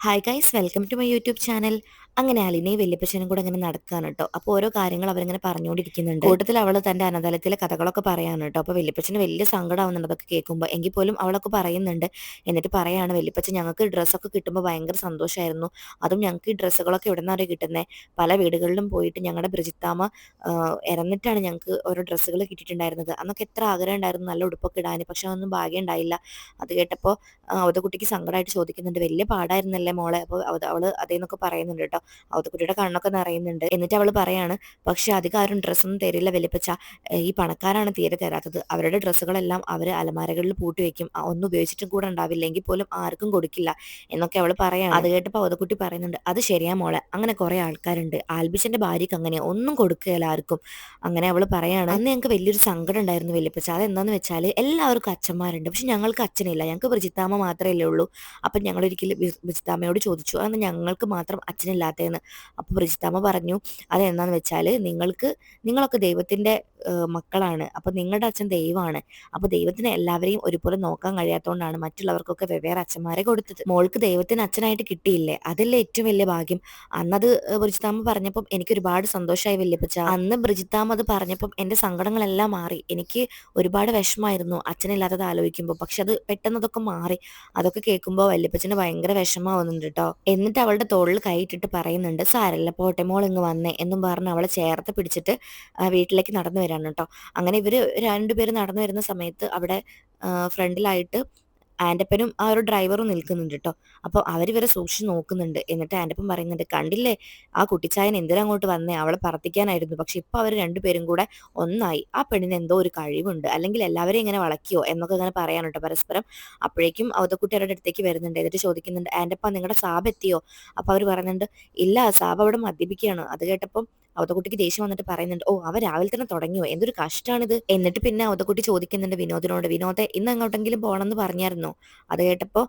Hi guys, welcome to my YouTube channel. അങ്ങനെ അലിനെയും വല്യപ്പച്ചനും കൂടെ അങ്ങനെ നടക്കുകയാണ് കേട്ടോ. അപ്പോൾ ഓരോ കാര്യങ്ങൾ അവരിങ്ങനെ പറഞ്ഞുകൊണ്ടിരിക്കുന്നുണ്ട്. കൂട്ടത്തിൽ അവൾ തന്റെ അനാഥാലയത്തിലെ കഥകളൊക്കെ പറയാണ് കേട്ടോ. അപ്പോൾ വല്യപ്പച്ചന് വലിയ സങ്കടമാവുന്നുണ്ട് അതൊക്കെ കേൾക്കുമ്പോൾ. എങ്കിൽ പോലും അവളൊക്കെ പറയുന്നുണ്ട്. എന്നിട്ട് പറയാണ്, വല്യപ്പച്ചൻ ഞങ്ങൾക്ക് ഡ്രസ്സൊക്കെ കിട്ടുമ്പോൾ ഭയങ്കര സന്തോഷമായിരുന്നു. അതും ഞങ്ങൾക്ക് ഈ ഡ്രസ്സുകളൊക്കെ എവിടെ നിന്നാണ് കിട്ടുന്നത്? പല വീടുകളിലും പോയിട്ട് ഞങ്ങളുടെ ബ്രിജിത്താമ്മ ഇറന്നിട്ടാണ് ഞങ്ങൾക്ക് ഓരോ ഡ്രസ്സുകൾ കിട്ടിയിട്ടുണ്ടായിരുന്നത്. അന്നൊക്കെ എത്ര ആഗ്രഹം ഉണ്ടായിരുന്നു നല്ല ഉടുപ്പൊക്കെ ഇടാൻ. പക്ഷെ അതൊന്നും ഭാഗ്യം ഉണ്ടായില്ല. അത് കേട്ടപ്പോൾ അവതക്കുട്ടിക്ക് സങ്കടമായിട്ട് ചോദിക്കുന്നുണ്ട്, വലിയ പാടായിരുന്നല്ലേ മോളെ? അപ്പോൾ അവള് അതേന്നൊക്കെ പറയുന്നുണ്ട് കേട്ടോ. അവതക്കുട്ടിയുടെ കണ്ണൊക്കെ നിറയുന്നുണ്ട്. എന്നിട്ട് അവള് പറയാണ്, പക്ഷെ അധികം ആരും ഡ്രസ്സൊന്നും തരില്ല വലിയപ്പച്ച. ഈ പണക്കാരാണ് തീരെ തരാത്തത്. അവരുടെ ഡ്രസ്സുകളെല്ലാം അവർ അലമാരകളിൽ പൂട്ടി വെക്കും. ഒന്നും ഉപയോഗിച്ചിട്ടും കൂടെ ഉണ്ടാവില്ല. എങ്കിൽ പോലും ആർക്കും കൊടുക്കില്ല എന്നൊക്കെ അവള് പറയാണ്. അത് കേട്ടപ്പോൾ അവതക്കുട്ടി പറയുന്നുണ്ട്, അത് ശരിയാ മോളെ, അങ്ങനെ കുറെ ആൾക്കാരുണ്ട്. ആൽബിച്ചന്റെ ഭാര്യക്ക് അങ്ങനെയാ, ഒന്നും കൊടുക്കുകയില്ല ആർക്കും. അങ്ങനെ അവള് പറയാണ്, അന്ന് ഞങ്ങൾക്ക് വലിയൊരു സങ്കടം ഉണ്ടായിരുന്നു വലിയപ്പച്ച. അതെന്താന്ന് വെച്ചാൽ എല്ലാവർക്കും അച്ഛന്മാരുണ്ട്, പക്ഷെ ഞങ്ങൾക്ക് അച്ഛനില്ല. ഞങ്ങൾക്ക് ബ്രിജിത്താമ്മ മാത്രമല്ലേ ഉള്ളൂ. അപ്പം ഞങ്ങൾ ഒരിക്കലും ബ്രിജിത്താമ്മയോട് ചോദിച്ചു, അന്ന് ഞങ്ങൾക്ക് മാത്രം അച്ഛനില്ലാത്തതെന്ന്. അപ്പോൾ ബ്രിജിത്താമ്മ പറഞ്ഞു, അതെന്താന്ന് വെച്ചാൽ നിങ്ങളൊക്കെ ദൈവത്തിന്റെ മക്കളാണ്. അപ്പൊ നിങ്ങളുടെ അച്ഛൻ ദൈവമാണ്. അപ്പൊ ദൈവത്തിന് എല്ലാവരെയും ഒരുപോലെ നോക്കാൻ കഴിയാത്തതുകൊണ്ടാണ് മറ്റുള്ളവർക്കൊക്കെ വെവ്വേറെ അച്ഛന്മാരെ കൊടുത്തത്. മോൾക്ക് ദൈവത്തിന് അച്ഛനായിട്ട് കിട്ടിയില്ലേ, അതല്ലേ ഏറ്റവും വലിയ ഭാഗ്യം. അന്നത് ബ്രിജിത്താമ്മ പറഞ്ഞപ്പം എനിക്ക് ഒരുപാട് സന്തോഷമായി വല്യപ്പച്ച. അന്ന് ബ്രിജിത്താമ്മ അത് പറഞ്ഞപ്പം എന്റെ സങ്കടങ്ങളെല്ലാം മാറി. എനിക്ക് ഒരുപാട് വിഷമായിരുന്നു അച്ഛനില്ലാത്തത് ആലോചിക്കുമ്പോൾ. പക്ഷെ അത് പെട്ടെന്ന് അതൊക്കെ മാറി. അതൊക്കെ കേൾക്കുമ്പോൾ വല്യപ്പച്ചന് ഭയങ്കര വിഷമാവുന്നുണ്ട് കേട്ടോ. എന്നിട്ട് അവളുടെ തോളിൽ കൈയിട്ടിട്ട് പറയുന്നുണ്ട്, സാരല്ല പോട്ടെ മോൾ ഇങ്ങ് വന്നേ എന്നും പറഞ്ഞ് അവളെ ചേർത്ത് പിടിച്ചിട്ട് വീട്ടിലേക്ക് നടന്നു വരാണ് കേട്ടോ. അങ്ങനെ ഇവര് രണ്ടുപേരും നടന്നു വരുന്ന സമയത്ത് അവിടെ ഫ്രണ്ടിലായിട്ട് ആൻ്റപ്പനും ആ ഒരു ഡ്രൈവറും നിൽക്കുന്നുണ്ട് കേട്ടോ. അപ്പോൾ അവരിവരെ സൂക്ഷിച്ച് നോക്കുന്നുണ്ട്. എന്നിട്ട് ആൻ്റപ്പൻ പറയുന്നുണ്ട്, കണ്ടില്ലേ ആ കുട്ടിച്ചായൻ എന്തിനാ അങ്ങോട്ട് വന്നേ? അവളെ പറപ്പിക്കാനായിരുന്നു. പക്ഷെ ഇപ്പൊ അവർ രണ്ടുപേരും കൂടെ ഒന്നായി. ആ പെണ്ണിന് എന്തോ ഒരു കഴിവുണ്ട്, അല്ലെങ്കിൽ എല്ലാവരെയും ഇങ്ങനെ വളയ്ക്കോ എന്നൊക്കെ ഇങ്ങനെ പറയാൻ കേട്ടോ പരസ്പരം. അപ്പോഴേക്കും അവതക്കുട്ടി അവരുടെ അടുത്തേക്ക് വരുന്നുണ്ട്. എന്നിട്ട് ചോദിക്കുന്നുണ്ട്, ആൻ്റപ്പ നിങ്ങളുടെ സാബ് എത്തിയോ? അപ്പോൾ അവർ പറയുന്നുണ്ട്, ഇല്ല സാബ് അവിടെ മദ്യപിക്കുകയാണ്. അത് കേട്ടപ്പം അവതക്കുട്ടിക്ക് ദേഷ്യം വന്നിട്ട് പറയുന്നുണ്ട്, ഓ അവ രാവിലെ തന്നെ തുടങ്ങിയോ, എന്തൊരു കഷ്ടാണിത്. എന്നിട്ട് പിന്നെ അവതക്കുട്ടി ചോദിക്കുന്നുണ്ട് വിനോദിനോട്, വിനോദെ ഇന്ന് എങ്ങോട്ടെങ്കിലും പോകണമെന്ന് പറഞ്ഞായിരുന്നോ? അത് കേട്ടപ്പോൾ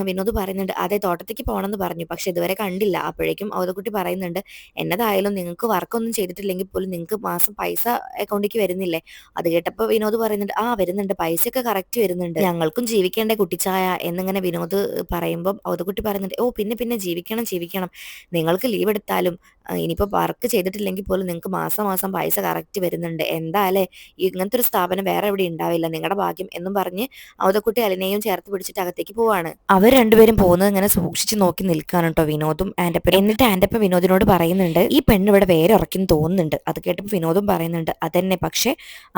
വിനോദ് പറയുന്നുണ്ട്, അതെ തോട്ടത്തേക്ക് പോകണമെന്ന് പറഞ്ഞു, പക്ഷെ ഇതുവരെ കണ്ടില്ല. അപ്പോഴേക്കും അവതക്കുട്ടി പറയുന്നുണ്ട്, എന്നതായാലും നിങ്ങൾക്ക് വർക്കൊന്നും ചെയ്തിട്ടില്ലെങ്കിൽ പോലും നിങ്ങൾക്ക് മാസം പൈസ അക്കൗണ്ടിലേക്ക് വരുന്നില്ലേ? അത് കേട്ടപ്പോൾ വിനോദ് പറയുന്നുണ്ട്, ആ വരുന്നുണ്ട്, പൈസയൊക്കെ കറക്റ്റ് വരുന്നുണ്ട്, ഞങ്ങൾക്കും ജീവിക്കേണ്ടേ കുട്ടിച്ചായ എന്നിങ്ങനെ വിനോദ് പറയുമ്പം അവതക്കുട്ടി പറയുന്നുണ്ട്, ഓ പിന്നെ പിന്നെ ജീവിക്കണം ജീവിക്കണം, നിങ്ങൾക്ക് ലീവ് എടുത്താലും ഇനിയിപ്പോൾ വർക്ക് ചെയ്തിട്ടില്ലെങ്കിൽ പോലും നിങ്ങൾക്ക് മാസം മാസം പൈസ കറക്റ്റ് വരുന്നുണ്ട്. എന്തായാലേ ഇങ്ങനത്തെ ഒരു സ്ഥാപനം വേറെ എവിടെ ഉണ്ടാവില്ല, നിങ്ങളുടെ ഭാഗ്യം എന്നും പറഞ്ഞ് അവതക്കുട്ടി അലിനെയും ചേർത്ത് പിടിച്ചിട്ട് അകത്തേക്ക് പോവാണ്. അവർ രണ്ടുപേരും പോകുന്നത് ഇങ്ങനെ സൂക്ഷിച്ച് നോക്കി നിൽക്കാണ് കേട്ടോ വിനോദും ആൻ്റപ്പനും. എന്നിട്ട് ആൻ്റപ്പൻ വിനോദിനോട് പറയുന്നുണ്ട്, ഈ പെണ്ണ് ഇവിടെ വേറെ ഉറക്കുന്നു തോന്നുന്നുണ്ട്. അത് കേട്ടപ്പോൾ വിനോദും പറയുന്നുണ്ട്, അതന്നെ, പക്ഷെ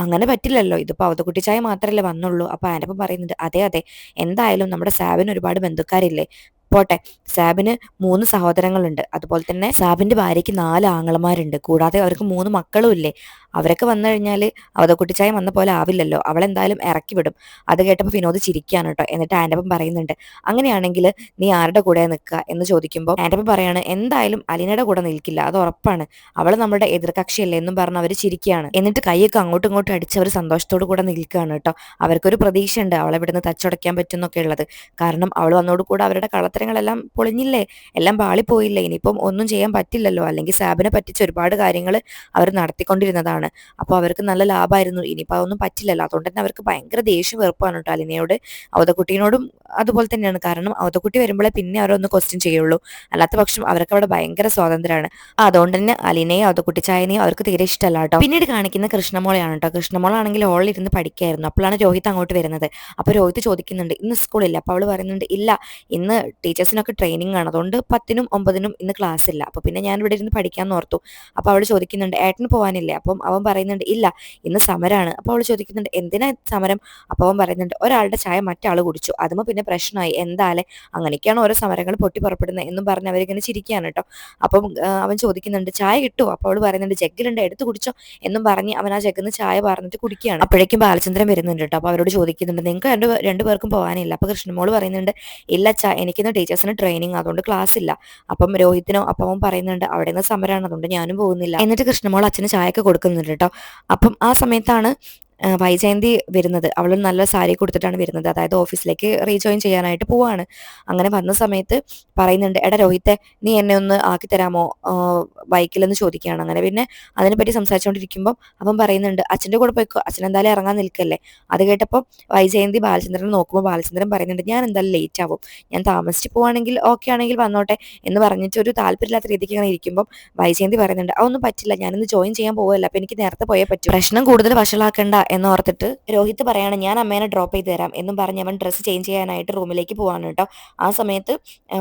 അങ്ങനെ പറ്റില്ലല്ലോ, ഇതിപ്പോൾ അവതക്കുട്ടി ചായ മാത്രമല്ലേ വന്നുള്ളൂ. അപ്പോൾ ആൻ്റപ്പൻ പറയുന്നുണ്ട്, അതെ അതെ, എന്തായാലും നമ്മുടെ സാബിന് ഒരുപാട് ബന്ധുക്കാരില്ലേ, പോട്ടെ. സാബിന് 3 സഹോദരങ്ങളുണ്ട്. അതുപോലെ തന്നെ സാബിന്റെ ഭാര്യയ്ക്ക് 4 ആങ്ങളമാരുണ്ട്. കൂടാതെ അവർക്ക് 3 മക്കളും ഇല്ലേ. അവരൊക്കെ വന്നു കഴിഞ്ഞാൽ അവതക്കുട്ടിച്ചായം വന്ന പോലെ ആവില്ലല്ലോ, അവളെന്തായാലും ഇറക്കി വിടും. അത് കേട്ടപ്പോൾ വിനോദ് ചിരിക്കുകയാണ് കേട്ടോ. എന്നിട്ട് ആൻ്റപ്പൻ പറയുന്നുണ്ട്, അങ്ങനെയാണെങ്കിൽ നീ ആരുടെ കൂടെ നിൽക്കുക എന്ന് ചോദിക്കുമ്പോൾ ആൻ്റപ്പൻ പറയാണ്, എന്തായാലും അലീനയുടെ കൂടെ നിൽക്കില്ല, അത് ഉറപ്പാണ്, അവൾ നമ്മുടെ എതിർകക്ഷിയല്ലേ എന്നും പറഞ്ഞ് അവർ ചിരിക്കുകയാണ്. എന്നിട്ട് കൈയൊക്കെ അങ്ങോട്ടും ഇങ്ങോട്ടും അടിച്ച് അവർ സന്തോഷത്തോടു കൂടെ നിൽക്കുകയാണ് കേട്ടോ. അവർക്കൊരു പ്രതീക്ഷയുണ്ട് അവളെ ഇവിടുന്ന് തച്ചുടയ്ക്കാൻ പറ്റുന്നൊക്കെ ഉള്ളത്. കാരണം അവൾ വന്നോടുകൂടെ അവരുടെ കളത്തരങ്ങളെല്ലാം പൊളിഞ്ഞില്ലേ, എല്ലാം പാളിപ്പോയില്ലേ, ഇനിയിപ്പം ഒന്നും ചെയ്യാൻ പറ്റില്ലല്ലോ. അല്ലെങ്കിൽ സാബിനെ പറ്റിച്ച് ഒരുപാട് കാര്യങ്ങൾ അവർ നടത്തിക്കൊണ്ടിരുന്നതാണ്. അപ്പോൾ അവർക്ക് നല്ല ലാഭമായിരുന്നു. ഇനിയിപ്പോൾ അതൊന്നും പറ്റില്ലല്ലോ. അതുകൊണ്ട് തന്നെ അവർക്ക് ഭയങ്കര ദേഷ്യം വെറുപ്പാണ് കേട്ടോ അലിനയോട്. അവതക്കുട്ടീനോടും അതുപോലെ തന്നെയാണ്. കാരണം അവതക്കുട്ടി വരുമ്പോഴേ പിന്നെ അവരൊന്ന് ക്വസ്റ്റ്യൻ ചെയ്യുള്ളൂ. അല്ലാത്ത പക്ഷം അവർക്ക് അവിടെ ഭയങ്കര സ്വാതന്ത്ര്യമാണ്. അതുകൊണ്ട് തന്നെ അലിനെയും അവതക്കുട്ടിച്ചായനെയും അവർക്ക് തീരെ ഇഷ്ടമല്ല കേട്ടോ. പിന്നീട് കാണിക്കുന്ന കൃഷ്ണമോളെയാണ് കേട്ടോ. കൃഷ്ണമോളാണെങ്കിൽ ഹോളിൽ ഇരുന്ന് പഠിക്കായിരുന്നു. അപ്പോഴാണ് രോഹിത് അങ്ങോട്ട് വരുന്നത്. അപ്പോൾ രോഹിത് ചോദിക്കുന്നുണ്ട്, ഇന്ന് സ്കൂളില്ല? അപ്പോൾ അവൾ പറയുന്നുണ്ട്, ഇല്ല, ഇന്ന് ടീച്ചേഴ്സിനൊക്കെ ട്രെയിനിങ് ആണ്, അതുകൊണ്ട് 10നും 9നും ഇന്ന് ക്ലാസ് ഇല്ല. അപ്പോൾ പിന്നെ ഞാൻ ഇവിടെ ഇരുന്ന് പഠിക്കാമെന്ന് ഓർത്തു. അപ്പോൾ അവൾ ചോദിക്കുന്നുണ്ട്, ഏട്ടന് പോകാനില്ലേ? അപ്പം അവൻ പറയുന്നുണ്ട്, ഇല്ല, ഇന്ന് സമരമാണ്. അപ്പോൾ അവൾ ചോദിക്കുന്നുണ്ട്, എന്തിനാ സമരം? അപ്പോൾ അവൻ പറയുന്നുണ്ട്, ഒരാളുടെ ചായ മറ്റാൾ കുടിച്ചു, അതുമ്പോൾ പിന്നെ പ്രശ്നമായി, എന്തായാലേ അങ്ങനെയൊക്കെയാണ് ഓരോ സമരങ്ങൾ പൊട്ടി പുറപ്പെടുന്നത് എന്നും പറഞ്ഞ് അവരിങ്ങനെ ചിരിക്കുകയാണ് കേട്ടോ. അപ്പം അവൻ ചോദിക്കുന്നുണ്ട്, ചായ കിട്ടുമോ? അപ്പോൾ അവൾ പറയുന്നുണ്ട്, ജഗ്ഗിലുണ്ട്, എടുത്ത് കുടിച്ചോ എന്നും പറഞ്ഞ് അവൻ ആ ജഗ്ഗിന്ന് ചായ പറഞ്ഞിട്ട് കുടിക്കുകയാണ്. അപ്പോഴേക്കും ബാലചന്ദ്രൻ വരുന്നുണ്ട് കേട്ടോ. അപ്പോൾ അവരോട് ചോദിക്കുന്നുണ്ട്, നിങ്ങൾക്ക് രണ്ടുപേർക്കും പോകാനില്ല? അപ്പോൾ കൃഷ്ണമോള് പറയുന്നുണ്ട്, ഇല്ല അച്ഛാ, എനിക്കിന്ന് ടീച്ചേഴ്സിന് ട്രെയിനിങ്, അതുകൊണ്ട് ക്ലാസ് ഇല്ല. അപ്പം രോഹിത്തിനോ അപ്പം അവൻ പറയുന്നുണ്ട്, അവിടെ നിന്ന് സമരമാണ്, അതുകൊണ്ട് ഞാനും പോകുന്നില്ല. എന്നിട്ട് കൃഷ്ണമോൾ അച്ഛന് ചായ ഒക്കെ കൊടുക്കുന്നുണ്ട് കേട്ടോ. അപ്പം ആ സമയത്താണ് വൈജയന്തി വരുന്നത്. അവൾ നല്ല സാരി കൊടുത്തിട്ടാണ് വരുന്നത്. അതായത് ഓഫീസിലേക്ക് റീജോയിൻ ചെയ്യാനായിട്ട് പോവാണ്. അങ്ങനെ വന്ന സമയത്ത് പറയുന്നുണ്ട്, എടാ രോഹിത്തെ, നീ എന്നെ ഒന്ന് ആക്കി തരാമോ ബൈക്കിലെന്ന് ചോദിക്കുകയാണ്. അങ്ങനെ പിന്നെ അതിനെപ്പറ്റി സംസാരിച്ചുകൊണ്ടിരിക്കുമ്പോൾ അവൻ പറയുന്നുണ്ട്, അച്ഛൻ്റെ കൂടെ പോയിക്കോ, അച്ഛൻ എന്തായാലും ഇറങ്ങാൻ നിൽക്കല്ലേ. അത് കേട്ടപ്പോൾ വൈജയന്തി ബാലചന്ദ്രനെ നോക്കുമ്പോൾ ബാലചന്ദ്രൻ പറയുന്നുണ്ട്, ഞാൻ എന്തായാലും ലേറ്റ് ആവും, ഞാൻ താമസിച്ച് പോവാണെങ്കിൽ ഓക്കെ ആണെങ്കിൽ വന്നോട്ടെ എന്ന് പറഞ്ഞിട്ട് ഒരു താല്പര്യമില്ലാത്ത രീതിക്ക് അങ്ങനെ ഇരിക്കുമ്പോൾ വൈജയന്തി പറയുന്നുണ്ട്, അതൊന്നും പറ്റില്ല, ഞാനിന്ന് ജോയിൻ ചെയ്യാൻ പോവല്ല, അപ്പൊ എനിക്ക് നേരത്തെ പോയേ പറ്റൂ, പ്രശ്നം കൂടുതൽ വഷളാക്കണ്ട എന്ന് ഓർത്തിട്ട് രോഹിത് പറയാണ്, ഞാൻ അമ്മേനെ ഡ്രോപ്പ് ചെയ്ത് തരാം എന്നും പറഞ്ഞ് അവൻ ഡ്രസ്സ് ചേഞ്ച് ചെയ്യാനായിട്ട് റൂമിലേക്ക് പോവാണ് കേട്ടോ. ആ സമയത്ത്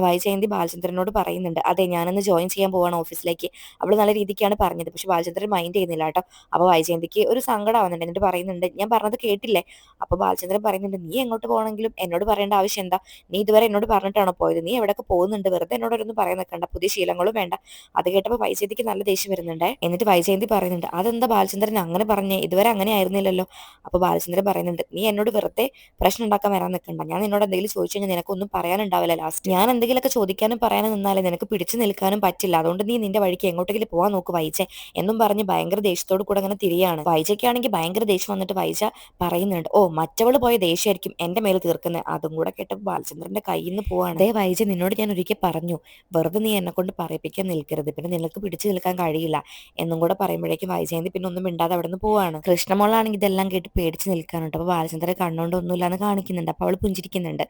വൈജയന്തി ബാലചന്ദ്രനോട് പറയുന്നുണ്ട്, അതെ ഞാനിന്ന് ജോയിൻ ചെയ്യാൻ പോവാണ് ഓഫീസിലേക്ക്. അവൾ നല്ല രീതിക്കാണ് പറഞ്ഞത്, പക്ഷെ ബാലചന്ദ്രൻ മൈൻഡ് ചെയ്യുന്നില്ല കേട്ടോ. അപ്പോൾ വൈജയന്തിക്ക് ഒരു സങ്കടമാവുന്നുണ്ട്, എന്നിട്ട് പറയുന്നുണ്ട്, ഞാൻ പറഞ്ഞത് കേട്ടില്ലേ. അപ്പോൾ ബാലചന്ദ്രൻ പറയുന്നുണ്ട്, നീ എങ്ങോട്ട് പോകണമെങ്കിലും എന്നോട് പറയേണ്ട ആവശ്യം എന്താ, നീ ഇതുവരെ എന്നോട് പറഞ്ഞിട്ടാണോ പോയത്, നീ എവിടെയൊക്കെ പോകുന്നുണ്ട്, വെറുതെ എന്നോടൊന്നും പറയാൻ നിൽക്കണ്ട, പുതിയ ശീലങ്ങളും വേണ്ട. അത് കേട്ടപ്പോൾ വൈജയന്തിക്ക് നല്ല ദേഷ്യം വരുന്നുണ്ട്. എന്നിട്ട് വൈജയന്തി പറയുന്നുണ്ട്, അതെന്താ ബാലചന്ദ്രൻ അങ്ങനെ പറഞ്ഞേ, ഇതുവരെ അങ്ങനെ ആയിരുന്നില്ലല്ലോ. അപ്പോൾ ബാലചന്ദ്രൻ പറയുന്നുണ്ട്, നീ എന്നോട് വെറുതെ പ്രശ്നം ഉണ്ടാക്കാൻ വരാൻ നിൽക്കണ്ട, ഞാൻ നിന്നോട് എന്തെങ്കിലും ചോദിച്ചു കഴിഞ്ഞാൽ നിനക്കൊന്നും പറയാനുണ്ടാവില്ല ലാസ്റ്റ്. ഞാൻ എന്തെങ്കിലുമൊക്കെ ചോദിക്കാനും പറയാനും നിന്നാലേ നിനക്ക് പിടിച്ചു നിൽക്കാനും പറ്റില്ല, അതുകൊണ്ട് നീ നിന്റെ വഴിക്ക് എങ്ങോട്ടെങ്കിലും പോകാൻ നോക്ക് വൈജ എന്നും പറഞ്ഞ് ഭയങ്കര ദേഷ്യത്തോട് കൂടെ അങ്ങനെ തിരിയാണ്. വൈജയ്ക്കാണെങ്കിൽ ഭയങ്കര ദേഷ്യം വന്നിട്ട് വൈജ പറയുന്നുണ്ട്, ഓ മറ്റവള് പോയ ദേഷ്യമായിരിക്കും എന്റെ മേൽ തീർക്കുന്നത്. അതും കൂടെ കേട്ടപ്പോൾ ബാലചന്ദ്രന്റെ കയ്യിൽ നിന്ന് പോവാണ്. അതേ വൈജ, നിന്നോട് ഞാൻ ഒരിക്കൽ പറഞ്ഞു, വെറുതെ നീ എന്നെ കൊണ്ട് പറയിപ്പിക്കാൻ നിൽക്കരുത്, പിന്നെ നിനക്ക് പിടിച്ചു നിൽക്കാൻ കഴിയില്ല എന്നും കൂടെ പറയുമ്പോഴേക്കും വൈജയന്തി പിന്നെ ഒന്നും മിണ്ടാതെ അവിടെ നിന്ന് പോവാണ്. കൃഷ്ണമോളാണെങ്കിൽ ഇതെല്ലാം കേട്ട് പേടിച്ച് നിൽക്കാനുണ്ട്. അപ്പോൾ ബാലചന്ദ്രൻ കണ്ണുകൊണ്ട് ഒന്നുമില്ലാന്ന് കാണിക്കുന്നുണ്ട്. അപ്പോൾ അവൾ പുഞ്ചിരിക്കുന്നുണ്ട്.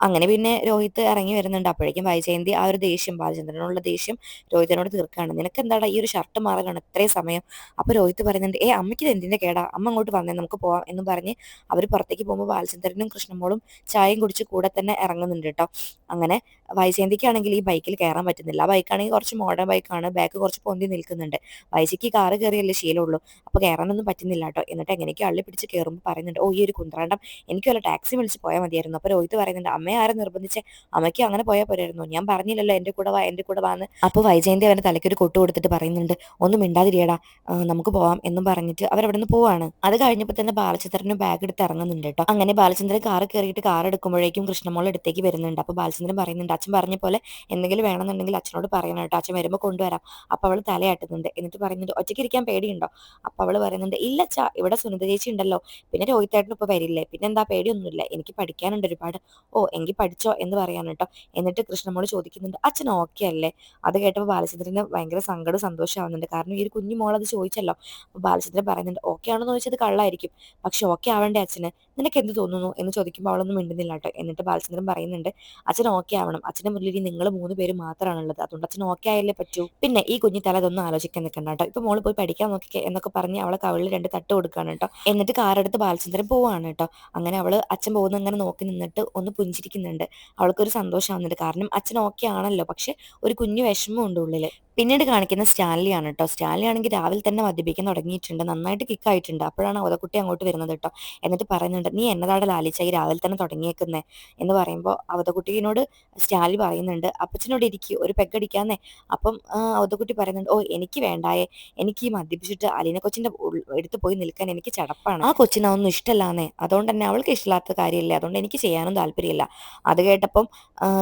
അങ്ങനെ പിന്നെ രോഹിത് ഇറങ്ങി വരുന്നുണ്ട്. അപ്പോഴേക്കും വൈജയന്തി ആ ഒരു ദേഷ്യം, ബാലചന്ദ്രനോടുള്ള ദേഷ്യം രോഹിതിനോട് തീർക്കാണ്. നിനക്ക് എന്താടാ ഈ ഒരു ഷർട്ട് മാറാനാണ് ഇത്രയും സമയം. അപ്പോൾ രോഹിത് പറയുന്നുണ്ട്, അമ്മയ്ക്ക് ഇത് എന്തിന്റെ കേടാ, അമ്മ അങ്ങോട്ട് വന്നേ, നമുക്ക് പോവാം എന്ന് പറഞ്ഞ് അവർ പുറത്തേക്ക് പോകുമ്പോൾ ബാലചന്ദ്രനും കൃഷ്ണമോളും ചായയും കുടിച്ച് കൂടെ തന്നെ ഇറങ്ങുന്നുണ്ട് കേട്ടോ. അങ്ങനെ വൈജയന്തിക്കാണെങ്കിൽ ഈ ബൈക്കിൽ കയറാൻ പറ്റുന്നില്ല. ആ ബൈക്കാണെങ്കിൽ കുറച്ച് മോഡേൺ ബൈക്കാണ്, ബാക്ക് കുറച്ച് പൊന്തി നിൽക്കുന്നുണ്ട്. വൈജയ്ക്ക് കാറ് കയറിയല്ലേ ശീലമുള്ളൂ, അപ്പോൾ കയറാനൊന്നും പറ്റുന്നില്ല കേട്ടോ. എന്നിട്ട് എങ്ങനെയൊക്കെ അള്ളി പിടിച്ച് കയറുമ്പോൾ പറയുന്നുണ്ട്, ഓ ഈ ഒരു കുന്ത്രാണ്ടം, എനിക്ക് വല്ല ടാക്സി വിളിച്ച് പോയാൽ മതിയായിരുന്നു. അപ്പോൾ രോഹിത് പറയുന്നുണ്ട്, അമ്മയെ ആരും നിർബന്ധിച്ച്, അമ്മയ്ക്ക് അങ്ങനെ പോയാൽ പോരായിരുന്നു, ഞാൻ പറഞ്ഞില്ലല്ലോ എൻ്റെ കൂടെ വാ, എൻ്റെ കൂടെ വാന്ന്. അപ്പോൾ വൈജയന്തി അവൻ്റെ തലയ്ക്ക് ഒരു കൊട്ട് കൊടുത്തിട്ട് പറയുന്നുണ്ട്, ഒന്നും മിണ്ടാതിരിയടാ, നമുക്ക് പോവാം എന്നും പറഞ്ഞിട്ട് അവരവിടെ നിന്ന് പോവാണ്. അത് കഴിഞ്ഞപ്പോൾ തന്നെ ബാലചന്ദ്രനും ബാഗ് എടുത്ത് ഇറങ്ങുന്നുണ്ട് കേട്ടോ. അങ്ങനെ ബാലചന്ദ്രൻ കാറ് കയറിയിട്ട് കാർ എടുക്കുമ്പോഴേക്കും കൃഷ്ണമോൾ അടുത്തേക്ക് വരുന്നുണ്ട്. അപ്പോൾ ബാലചന്ദ്രൻ പറയുന്നുണ്ട്, അച്ഛൻ പറഞ്ഞ പോലെ എന്തെങ്കിലും വേണമെന്നുണ്ടെങ്കിൽ അച്ഛനോട് പറയണം കേട്ടോ, അച്ഛൻ വരുമ്പോൾ കൊണ്ടുവരാം. അപ്പോൾ അവൾ തലയാട്ടുന്നുണ്ട്. എന്നിട്ട് പറയുന്നുണ്ട്, ഒറ്റയ്ക്ക് ഇരിക്കാൻ പേടിയുണ്ടോ. അപ്പോൾ അവൾ പറയുന്നുണ്ട്, ഇല്ല അച്ഛാ, ഇവിടെ സുനിത ചേച്ചി ഉണ്ടല്ലോ, പിന്നെ രോഹിത്തേട്ടൻ ഇപ്പോൾ വരില്ലേ, പിന്നെ എന്താ പേടിയൊന്നുമില്ല, എനിക്ക് പഠിക്കാനുണ്ട് ഒരുപാട്. ഓ എങ്കിൽ പഠിച്ചോ എന്ന് പറയാൻ കേട്ടോ. എന്നിട്ട് കൃഷ്ണമോൾ ചോദിക്കുന്നുണ്ട്, അച്ഛൻ ഓക്കെ അല്ലേ. അത് കേട്ടപ്പോൾ ബാലചന്ദ്രന് ഭയങ്കര സങ്കടവും സന്തോഷമാവുന്നുണ്ട്. കാരണം ഈ ഒരു കുഞ്ഞു മോൾ അത് ചോദിച്ചല്ലോ. അപ്പോൾ ബാലചന്ദ്രൻ പറയുന്നുണ്ട്, ഓക്കെ ആണെന്ന് ചോദിച്ചത് കള്ളായിരിക്കും, പക്ഷെ ഓക്കെ ആവേണ്ടേ അച്ഛന്, നിനക്ക് എന്ത് തോന്നുന്നു എന്ന് ചോദിക്കുമ്പോൾ അവളൊന്നും മിണ്ടുന്നില്ല കേട്ടോ. എന്നിട്ട് ബാലചന്ദ്രൻ പറയുന്നുണ്ട്, അച്ഛൻ ഓക്കെ ആവണം, അച്ഛൻ്റെ മുന്നിൽ ഇനി നിങ്ങൾ 3 പേര് മാത്രമാണുള്ളത്, അതുകൊണ്ട് അച്ഛൻ ഓക്കെ ആയാലേ പറ്റൂ. പിന്നെ ഈ കുഞ്ഞി തല അതൊന്നും ആലോചിക്കാൻ നിൽക്കണ്ട കേട്ടോ, ഇപ്പൊ മോള് പോയി പഠിക്കാൻ നോക്കിക്കേ എന്നൊക്കെ പറഞ്ഞ് അവളെ കവിളിൽ 2 തട്ട് കൊടുക്കുകയാണ് കേട്ടോ. എന്നിട്ട് കാറെടുത്ത് ബാലചന്ദ്രൻ പോവാണ് കേട്ടോ. അങ്ങനെ അവള് അച്ഛൻ പോകുന്ന അങ്ങനെ നോക്കി നിന്നിട്ട് ഒന്ന് പുഞ്ചിരിക്കുന്നുണ്ട്. അവൾക്കൊരു സന്തോഷമാവുന്നുണ്ട്, കാരണം അച്ഛൻ ഓക്കെ ആണല്ലോ, പക്ഷെ ഒരു കുഞ്ഞു വിഷമം ഉണ്ട് ഉള്ളില്. പിന്നീട് കാണിക്കുന്ന സ്റ്റാൻലി ആണ് കേട്ടോ. സ്റ്റാൻലി ആണെങ്കിൽ രാവിലെ തന്നെ മദ്യപിക്കാൻ തുടങ്ങിയിട്ടുണ്ട്, നന്നായിട്ട് കിക്കായിട്ടുണ്ട്. അപ്പോഴാണ് അവതക്കുട്ടി അങ്ങോട്ട് വരുന്നത് കേട്ടോ. എന്നിട്ട് പറയുന്നുണ്ട്, നീ എന്നതാണ് ലാലിച്ചായി രാവിലെ തന്നെ തുടങ്ങിയേക്കുന്നേ എന്ന് പറയുമ്പോൾ അവതക്കുട്ടീനോട് സ്റ്റാൻലി പറയുന്നുണ്ട്, അപ്പച്ചനോട് ഇരിക്കും, ഒരു പെഗടിക്കാന്നേ. അപ്പം അവതക്കുട്ടി പറയുന്നുണ്ട്, ഓ എനിക്ക് വേണ്ടായേ, എനിക്ക് ഈ മദ്യപിച്ചിട്ട് അലീന കൊച്ചിന്റെ എടുത്ത് പോയി നിൽക്കാൻ എനിക്ക് ചടപ്പാണ്, ആ കൊച്ചിനൊന്നും ഇഷ്ടമല്ലാന്നേ, അതുകൊണ്ട് തന്നെ അവൾക്ക് ഇഷ്ടമില്ലാത്ത കാര്യമില്ല, അതുകൊണ്ട് എനിക്ക് ചെയ്യാനും താല്പര്യമില്ല. അത് കേട്ടപ്പം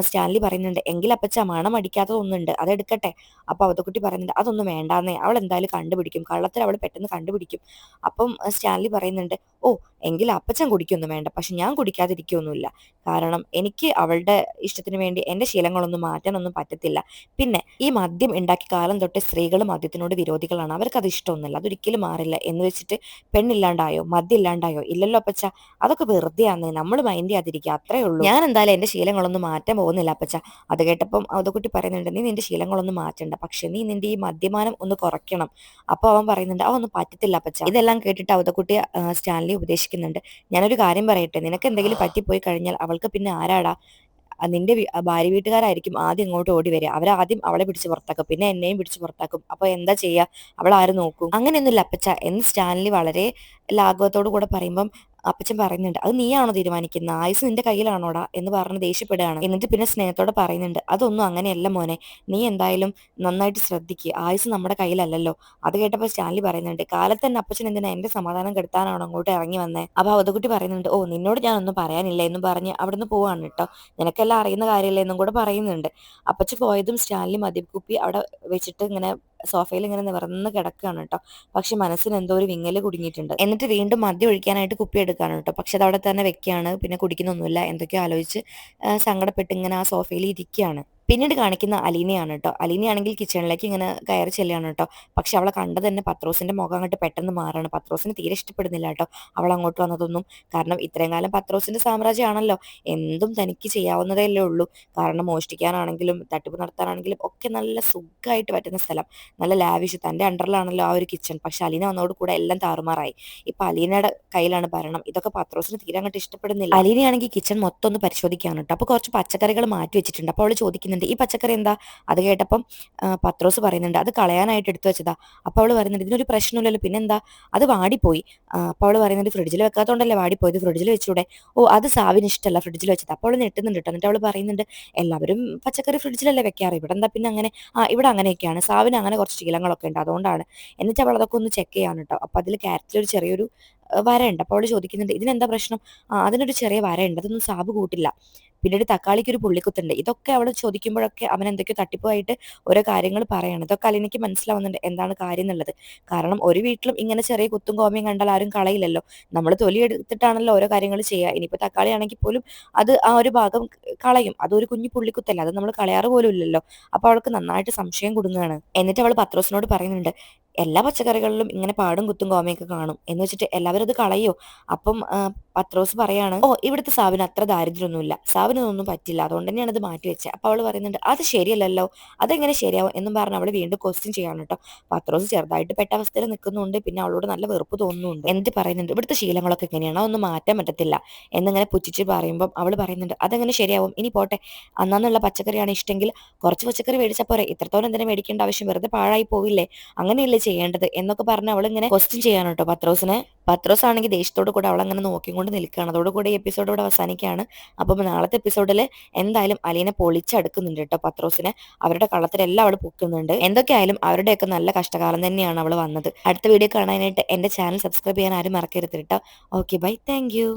സ്റ്റാൻലി പറയുന്നുണ്ട്, എങ്കിൽ അപ്പച്ച മണം അടിക്കാത്തത് ഒന്നുണ്ട്, അതെടുക്കട്ടെ. അപ്പോൾ അവതക്കുട്ടി പറയുന്നുണ്ട്, അതൊന്നും വേണ്ടാന്നേ, അവൾ എന്തായാലും കണ്ടുപിടിക്കും, കള്ളത്തിൽ അവൾ പെട്ടെന്ന് കണ്ടുപിടിക്കും. അപ്പം സ്റ്റാൻലി പറയുന്നുണ്ട്, ഓ എങ്കിൽ അപ്പച്ചൻ കുടിക്കൊന്നും വേണ്ട, പക്ഷെ ഞാൻ കുടിക്കാതിരിക്കൊന്നുമില്ല, കാരണം എനിക്ക് അവളുടെ ഇഷ്ടത്തിന് വേണ്ടി എൻ്റെ ശീലങ്ങളൊന്നും മാറ്റാനൊന്നും പറ്റത്തില്ല. പിന്നെ ഈ മദ്യം ഉണ്ടാക്കി കാലം തൊട്ടേ സ്ത്രീകൾ മദ്യത്തിനോട് വിരോധികളാണ്, അവർക്ക് അത് ഇഷ്ടമൊന്നുമില്ല, അതൊരിക്കലും മാറില്ല എന്ന് വെച്ചിട്ട് പെണ്ണില്ലാണ്ടായോ മദ്യം ഇല്ലാണ്ടായോ, ഇല്ലല്ലോ അപ്പച്ച, അതൊക്കെ വെറുതെ ആന്നേ, നമ്മൾ മൈൻഡ് ചെയ്യാതിരിക്കുക, അത്രേ ഉള്ളൂ. ഞാൻ എന്തായാലും എൻ്റെ ശീലങ്ങളൊന്നും മാറ്റാൻ പോകുന്നില്ല അപ്പച്ച. അത് കേട്ടപ്പം അവതക്കുട്ടി പറയുന്നുണ്ട്, നീ നിന്റെ ശീലങ്ങളൊന്നും മാറ്റണ്ട, പക്ഷെ നീ നിന്റെ ഈ മദ്യപാനം ഒന്ന് കുറയ്ക്കണം. അപ്പോൾ അവൻ പറയുന്നുണ്ട്, അതൊന്നും പറ്റത്തില്ല അപ്പച്ച. ഇതെല്ലാം കേട്ടിട്ട് അവതക്കുട്ടി സ്റ്റാൻലി ഉപദേശിക്കുന്നുണ്ട്, ഞാനൊരു കാര്യം പറയട്ടെ, നിനക്ക് എന്തെങ്കിലും പറ്റിപ്പോയി കഴിഞ്ഞാൽ അവൾക്ക് പിന്നെ ആരാടാ, നിന്റെ ഭാര്യ വീട്ടുകാരായിരിക്കും ആദ്യം ഇങ്ങോട്ട് ഓടി വരിക, അവരാദ്യം അവളെ പിടിച്ച് പുറത്താക്കും, പിന്നെ എന്നെയും പിടിച്ച് പുറത്താക്കും, അപ്പൊ എന്താ ചെയ്യാ, അവൾ ആര് നോക്കും. അങ്ങനെയൊന്നുമില്ല അപ്പച്ച എന്ന് സ്റ്റാൻലി വളരെ ലാഘവത്തോടു കൂടെ പറയുമ്പം അപ്പച്ചൻ പറയുന്നുണ്ട്, അത് നീയാണോ തീരുമാനിക്കുന്നത്, ആയുസ് നിന്റെ കയ്യിലാണോടാ എന്ന് പറഞ്ഞ് ദേഷ്യപ്പെടുകയാണ്. എന്നിട്ട് പിന്നെ സ്നേഹത്തോടെ പറയുന്നുണ്ട്, അതൊന്നും അങ്ങനെയല്ല മോനെ, നീ എന്തായാലും നന്നായിട്ട് ശ്രദ്ധിക്കുക, ആയുസ് നമ്മുടെ കയ്യിലല്ലല്ലോ. അത് കേട്ടപ്പോൾ സ്റ്റാൻലി പറയുന്നുണ്ട്, കാലത്ത് തന്നെ അപ്പച്ചൻ എന്തിനാ എന്റെ സമാധാനം കെടുത്താനാണോ അങ്ങോട്ട് ഇറങ്ങി വന്നേ. അപ്പൊ അവതക്കുട്ടി പറയുന്നുണ്ട്, ഓ നിന്നോട് ഞാനൊന്നും പറയാനില്ല എന്നും പറഞ്ഞ് അവിടുന്ന് പോവാണ് കേട്ടോ. നിനക്കെല്ലാം അറിയുന്ന കാര്യമല്ലേ എന്നും കൂടെ പറയുന്നുണ്ട്. അപ്പച്ചൻ പോയതും സ്റ്റാൻലി മദ്യക്കുപ്പി അവിടെ വെച്ചിട്ട് ഇങ്ങനെ സോഫയിൽ ഇങ്ങനെ നിവർന്ന് കിടക്കുകയാണ് കേട്ടോ. പക്ഷെ മനസ്സിന് എന്തോ ഒരു വിങ്ങല് കുടുങ്ങിയിട്ടുണ്ട്. എന്നിട്ട് വീണ്ടും മദ്യം ഒഴിക്കാനായിട്ട് കുപ്പി എടുക്കുകയാണ് കേട്ടോ. പക്ഷെ അത് അവിടെ തന്നെ വെക്കുകയാണ്. പിന്നെ കുടിക്കുന്നൊന്നുമില്ല. എന്തൊക്കെയോ ആലോചിച്ച് സങ്കടപ്പെട്ട് ഇങ്ങനെ ആ സോഫയിൽ ഇരിക്കുകയാണ്. പിന്നീട് കാണിക്കുന്ന അലീനയാണ് കേട്ടോ. അലീനയാണെങ്കിൽ കിച്ചണിലേക്ക് ഇങ്ങനെ കയറി ചെല്ലുകയാണ് കേട്ടോ. പക്ഷെ അവളെ കണ്ടത് തന്നെ പത്രോസിന്റെ മുഖം അങ്ങോട്ട് പെട്ടെന്ന് മാറാണ്. പത്രോസിന് തീരെ ഇഷ്ടപ്പെടുന്നില്ല കേട്ടോ അവൾ അങ്ങോട്ട് വന്നതൊന്നും. കാരണം ഇത്രയും കാലം പത്രോസിന്റെ സാമ്രാജ്യമാണല്ലോ. എന്തും തനിക്ക് ചെയ്യാവുന്നതല്ലേ ഉള്ളൂ. കാരണം മോഷ്ടിക്കാനാണെങ്കിലും തട്ടിപ്പ് നടത്താനാണെങ്കിലും ഒക്കെ നല്ല സുഖമായിട്ട് പറ്റുന്ന സ്ഥലം. നല്ല ലാവിഷ് തന്റെ അണ്ടറിലാണല്ലോ ആ ഒരു കിച്ചൺ. പക്ഷെ അലീന വന്നതോട് കൂടെ എല്ലാം താറുമാറായി. ഇപ്പൊ അലീനയുടെ കയ്യിലാണ് ഭരണം. ഇതൊക്കെ പത്രോസിന് തീരെ അങ്ങോട്ട് ഇഷ്ടപ്പെടുന്നില്ല. അലീനയാണെങ്കിൽ കിച്ചൺ മൊത്തം ഒന്ന് പരിശോധിക്കാണ് കേട്ടോ. അപ്പൊ കുറച്ച് പച്ചക്കറികൾ മാറ്റി വെച്ചിട്ടുണ്ട്. അപ്പോൾ അവള് ചോദിക്കുന്നുണ്ട് ഈ പച്ചക്കറി എന്താ? അത് കേട്ടപ്പം പത്രോസ് പറയുന്നുണ്ട് അത് കളയാനായിട്ട് എടുത്തു വെച്ചതാ. അപ്പോൾ അവള് പറയുന്നുണ്ട് ഇതിനൊരു പ്രശ്നമില്ലല്ലോ പിന്നെന്താ? അത് വാടിപ്പോയി. അപ്പോൾ അവള് പറയുന്നുണ്ട് ഫ്രിഡ്ജിൽ വെക്കാത്തോണ്ടല്ലേ വാടിപ്പോയത്, ഫ്രിഡ്ജിൽ വെച്ചൂടെ? ഓ അത് സാവിന് ഇഷ്ടമല്ല ഫ്രിഡ്ജിൽ വെച്ചത്. അപ്പോൾ അവള് ഞെട്ടുന്നുണ്ട് കേട്ടോ. എന്നിട്ട് അവള് പറയുന്നുണ്ട് എല്ലാവരും പച്ചക്കറി ഫ്രിഡ്ജിലല്ലേ വെക്കാറ്, ഇവിടെ എന്താ പിന്നെ അങ്ങനെ? ഇവിടെ അങ്ങനെയൊക്കെയാണ്, സാവിന് അങ്ങനെ കുറച്ച് ശീലങ്ങളൊക്കെ ഉണ്ട് അതുകൊണ്ടാണ്. എന്നിട്ട് അവൾ അതൊക്കെ ഒന്ന് ചെക്ക് ചെയ്യാണ് കേട്ടോ. അപ്പൊ അതിൽ ക്യാരറ്റിൽ ഒരു ചെറിയൊരു വരയുണ്ട്. അപ്പോൾ അവള് ചോദിക്കുന്നുണ്ട് ഇതിനെന്താ പ്രശ്നം? അതിനൊരു ചെറിയ വരയുണ്ട്, അതൊന്നും സാബ് കൂട്ടില്ല. പിന്നീട് തക്കാളിക്ക് ഒരു പുള്ളിക്കുത്തുണ്ട്. ഇതൊക്കെ അവൾ ചോദിക്കുമ്പോഴൊക്കെ അവൻ എന്തൊക്കെയോ തട്ടിപ്പുമായിട്ട് ഓരോ കാര്യങ്ങൾ പറയാണ്. ഇതൊക്കെ അലിനിക്ക് മനസ്സിലാവുന്നുണ്ട് എന്താണ് കാര്യം എന്നുള്ളത്. കാരണം ഒരു വീട്ടിലും ഇങ്ങനെ ചെറിയ കുത്തും കോമയും കണ്ടാൽ ആരും കളയില്ലല്ലോ. നമ്മൾ തൊലി എടുത്തിട്ടാണല്ലോ ഓരോ കാര്യങ്ങൾ ചെയ്യുക. ഇനിയിപ്പോൾ തക്കാളി ആണെങ്കിൽ പോലും അത് ആ ഒരു ഭാഗം കളയും. അതൊരു കുഞ്ഞു പുള്ളിക്കുത്തല്ല, അത് നമ്മൾ കളയാറ് പോലും ഇല്ലല്ലോ. അപ്പോൾ അവൾക്ക് നന്നായിട്ട് സംശയം കുടുങ്ങുകയാണ്. എന്നിട്ട് അവൾ പത്രോസിനോട് പറയുന്നുണ്ട് എല്ലാ പച്ചക്കറികളിലും ഇങ്ങനെ പാടും കുത്തും കോമയൊക്കെ കാണും എന്ന് വെച്ചിട്ട് എല്ലാവരും അത് കളയോ? അപ്പം പത്രോസ് പറയാണ് ഓ ഇവിടുത്തെ സാവിന് അത്ര ദാരിദ്ര്യമൊന്നുമില്ല, സാവിനൊന്നും പറ്റില്ല, അതുകൊണ്ട് തന്നെയാണ് അത് മാറ്റി വെച്ചത്. അപ്പൊ അവള് പറയുന്നുണ്ട് അത് ശരിയല്ലല്ലോ, അതെങ്ങനെ ശരിയാവും എന്നും പറഞ്ഞ് അവള് വീണ്ടും ക്വസ്റ്റ്യൻ ചെയ്യാണ് കേട്ടോ. പത്രോസ് ചെറുതായിട്ട് പെട്ട അവസ്ഥയിൽ നിൽക്കുന്നുണ്ട്. പിന്നെ അവളോട് നല്ല വെറുപ്പ് തോന്നുന്നുണ്ട്. എന്നിട്ട് പറയുന്നുണ്ട് ഇവിടുത്തെ ശീലങ്ങളൊക്കെ എങ്ങനെയാണ്, അതൊന്നും മാറ്റാൻ പറ്റത്തില്ല എന്നിങ്ങനെ പുച്ഛിച്ച് പറയുമ്പോൾ അവള് പറയുന്നുണ്ട് അതെങ്ങനെ ശരിയാവും, ഇനി പോട്ടെ അന്നുള്ള പച്ചക്കറിയാണ് ഇഷ്ടമെങ്കിൽ കുറച്ച് പച്ചക്കറി മേടിച്ചാൽ പോരെ, ഇത്രത്തോളം എന്തിനാ മേടിക്കേണ്ട ആവശ്യം, വെറുതെ പാഴായി പോവില്ലേ, അങ്ങനെയല്ലേ ചെയ്യേണ്ടത് എന്നൊക്കെ പറഞ്ഞ് അവളിങ്ങനെ ക്വസ്റ്റ്യൻ ചെയ്യാണ് കേട്ടോ പത്രോസിനെ. പത്രോസ് ആണെങ്കിൽ ദേഷ്യത്തോട് കൂടെ അവളങ്ങനെ നോക്കിക്കൊണ്ട് നിൽക്കുകയാണ്. അതോടുകൂടി ഈ എപ്പിസോഡ് ഇവിടെ അവസാനിക്കുകയാണ്. അപ്പം നാളത്തെ എപ്പിസോഡിൽ എന്തായാലും അലീനെ പൊളിച്ചടുക്കുന്നുണ്ട് കേട്ടോ പത്രോസിനെ. അവരുടെ കളത്തിലെല്ലാം അവൾ പൊക്കുന്നുണ്ട്. എന്തൊക്കെയായാലും അവരുടെയൊക്കെ നല്ല കഷ്ടകാലം തന്നെയാണ് അവൾ വന്നത്. അടുത്ത വീഡിയോ കാണാനായിട്ട് എന്റെ ചാനൽ സബ്സ്ക്രൈബ് ചെയ്യാൻ ആരും മറക്കരുത് കേട്ടോ. Okay bye, thank you.